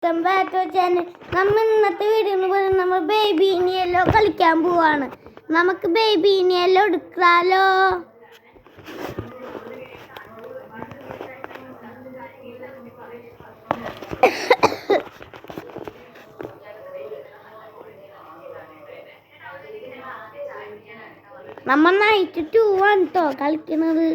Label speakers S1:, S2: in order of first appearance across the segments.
S1: Channel. നമ്മൾ ഇന്നത്തെ video എന്ന് പറയുന്നത് നമ്മൾ ബേബി ഇനിയല്ലോ കളിക്കാൻ പോവാണ്. നമുക്ക് ബേബി ഇനിയല്ലോ എടുക്കാലോ. നമ്മൾ നൈറ്റ് 2 ആണ് കേട്ടോ കളിക്കുന്നത്.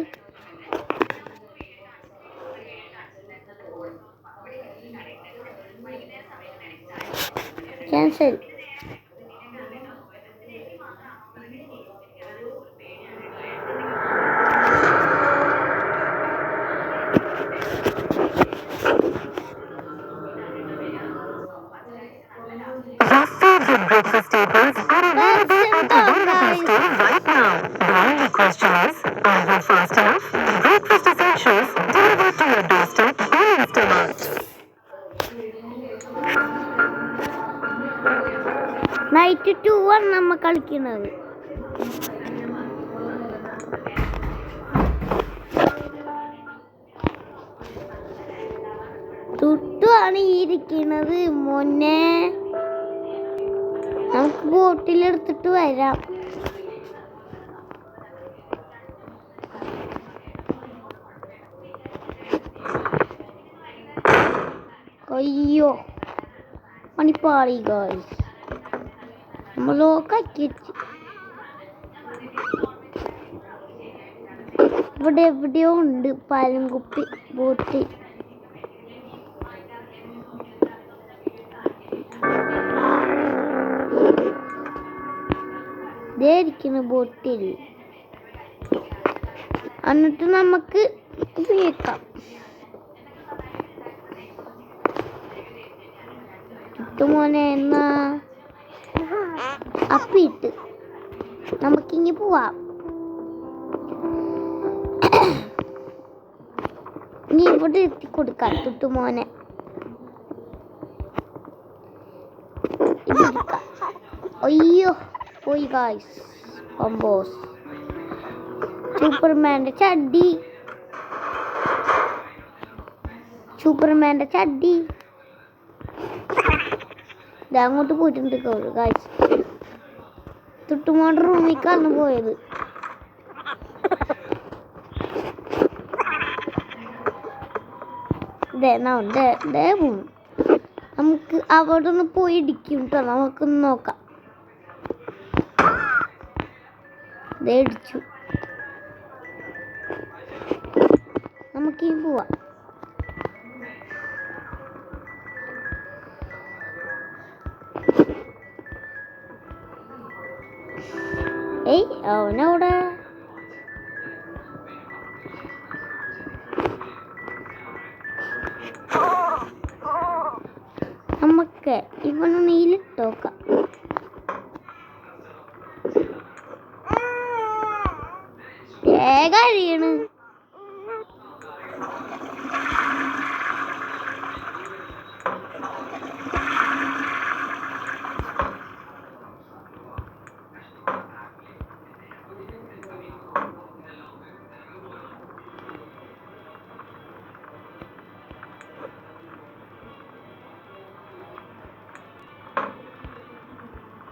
S1: Cancel.
S2: Breakfast tables right now. The only question is, are you fast enough? Breakfast essentials delivered to your doorstep in Instamart.
S1: Night 2 ആണ് നമ്മൾ കളിക്കുന്നത്. തുട്ടുമാണ് ഇരിക്കുന്നത് മോനെ. നമുക്ക് ബോട്ടിലെടുത്തിട്ട് വരാം. അയ്യോ പണിപ്പാടി ഗായ്സ്. നമ്മൾ ലോക്കാക്കി ഇവിടെ എവിടെയോ ഉണ്ട് പാലംകുപ്പി ബോട്ട്. ഇരിക്കുന്ന ബോട്ടിൽ എന്നിട്ട് നമുക്ക് ഉപയോഗിക്കാം. മോനെ എന്നാ അപ്പിട്ട് നമുക്കിങ്ങി പോവാം. ഇനി ഇവിടെ എത്തി കൊടുക്കാം തുട്ടുമോനെ. അയ്യോ പോയി ഗായ്സ്. കോമ്പോസ് സൂപ്പർമാൻ്റെ ചഡ്ഡി. അങ്ങോട്ട് പോയിട്ടുണ്ട് ഗായ്സ്. തുട്ടുമോൻ്റെ റൂമിലേക്കാണ് പോയത്. നമുക്ക് അവിടെ ഒന്ന് പോയി ഇടിക്കും കേട്ടോ. നമുക്കൊന്ന് നോക്കാം. ഇടിച്ചു. നമുക്കീ പോവാം. അവനവിടെ നമുക്ക് ഇവന് നീലിട്ടോക്കാം. കഴിയണ്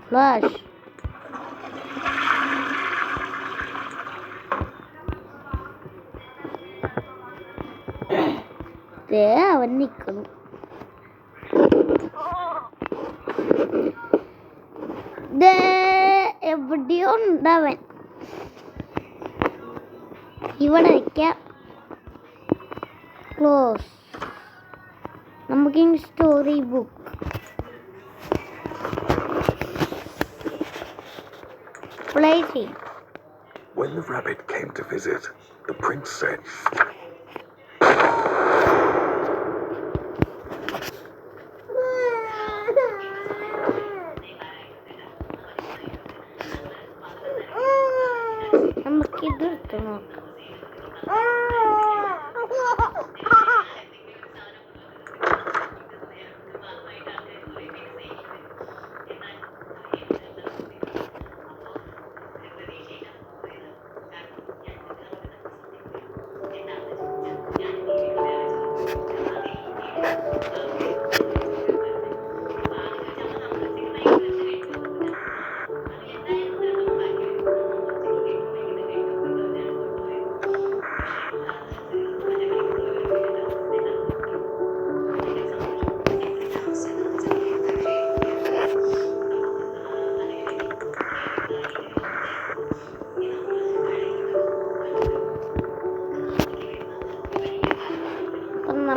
S1: ഫ്ലാഷ്. അവൻ നിൽക്കുന്നു. എവിടെയോ ഉണ്ടവൻ. ഇവിടെ വയ്ക്കാം. ക്ലോസ്. നമുക്ക് story book.
S3: When the rabbit came to visit, the prince said,
S1: നമുക്കിതെടുത്ത് നോക്കാം.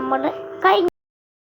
S1: നമ്മുടെ